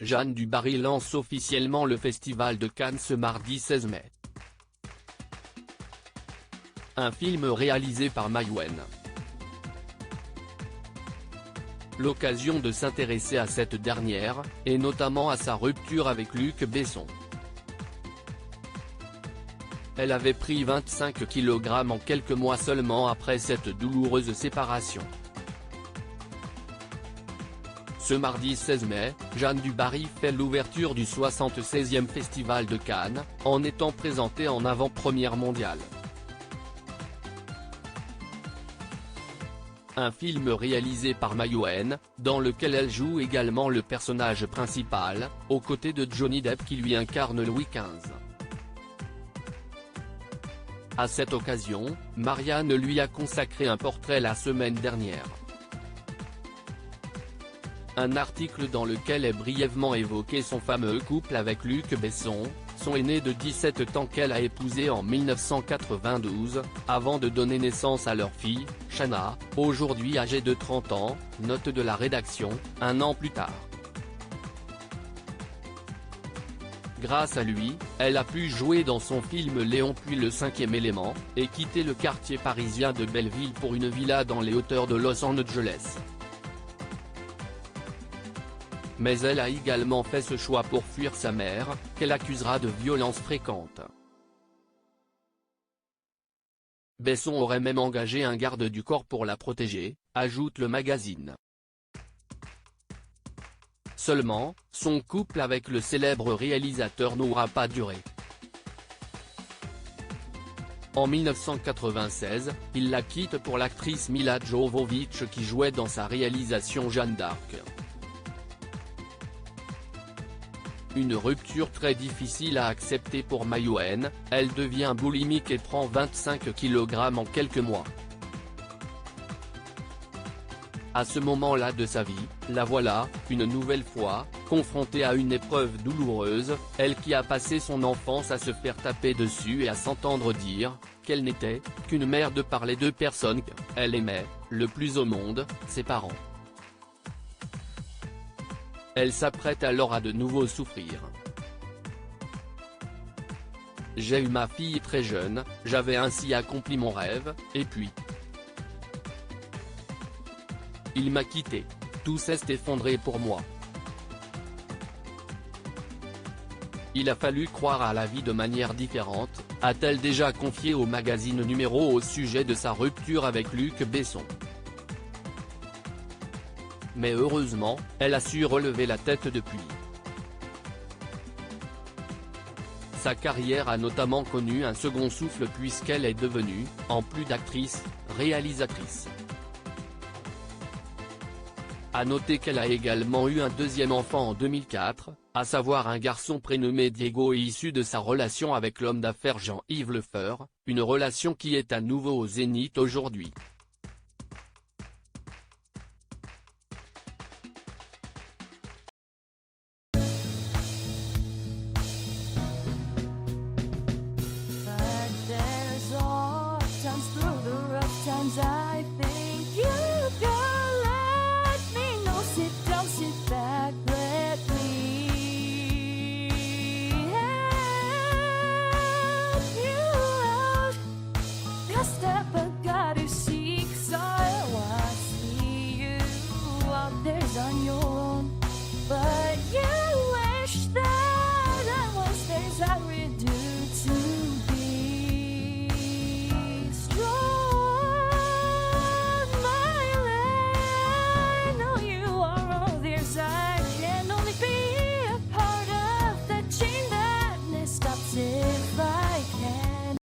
Jeanne du Barry lance officiellement le Festival de Cannes ce mardi 16 mai. Un film réalisé par Maïwenn. L'occasion de s'intéresser à cette dernière, et notamment à sa rupture avec Luc Besson. Elle avait pris 25 kg en quelques mois seulement après cette douloureuse séparation. Ce mardi 16 mai, Jeanne du Barry fait l'ouverture du 76e Festival de Cannes, en étant présentée en avant-première mondiale. Un film réalisé par Maïwenn, dans lequel elle joue également le personnage principal, aux côtés de Johnny Depp qui lui incarne Louis XV. À cette occasion, Marianne lui a consacré un portrait la semaine dernière. Un article dans lequel est brièvement évoqué son fameux couple avec Luc Besson, son aîné de 17 ans qu'elle a épousé en 1992, avant de donner naissance à leur fille, Shanna, aujourd'hui âgée de 30 ans, note de la rédaction, un an plus tard. Grâce à lui, elle a pu jouer dans son film Léon puis Le Cinquième Élément, et quitter le quartier parisien de Belleville pour une villa dans les hauteurs de Los Angeles. Mais elle a également fait ce choix pour fuir sa mère, qu'elle accusera de violences fréquentes. Besson aurait même engagé un garde du corps pour la protéger, ajoute le magazine. Seulement, son couple avec le célèbre réalisateur n'aura pas duré. En 1996, il la quitte pour l'actrice Milla Jovovich qui jouait dans sa réalisation Jeanne d'Arc. Une rupture très difficile à accepter pour Maïwenn, elle devient boulimique et prend 25 kg en quelques mois. À ce moment-là de sa vie, la voilà, une nouvelle fois, confrontée à une épreuve douloureuse, elle qui a passé son enfance à se faire taper dessus et à s'entendre dire qu'elle n'était qu'une mère de par les deux personnes qu'elle aimait le plus au monde, ses parents. Elle s'apprête alors à de nouveau souffrir. J'ai eu ma fille très jeune, j'avais ainsi accompli mon rêve, et puis il m'a quitté. Tout s'est effondré pour moi. Il a fallu croire à la vie de manière différente, a-t-elle déjà confié au magazine Numéro au sujet de sa rupture avec Luc Besson. Mais heureusement, elle a su relever la tête depuis. Sa carrière a notamment connu un second souffle puisqu'elle est devenue, en plus d'actrice, réalisatrice. À noter qu'elle a également eu un deuxième enfant en 2004, à savoir un garçon prénommé Diego et issu de sa relation avec l'homme d'affaires Jean-Yves Lefeur, une relation qui est à nouveau au zénith aujourd'hui. I think you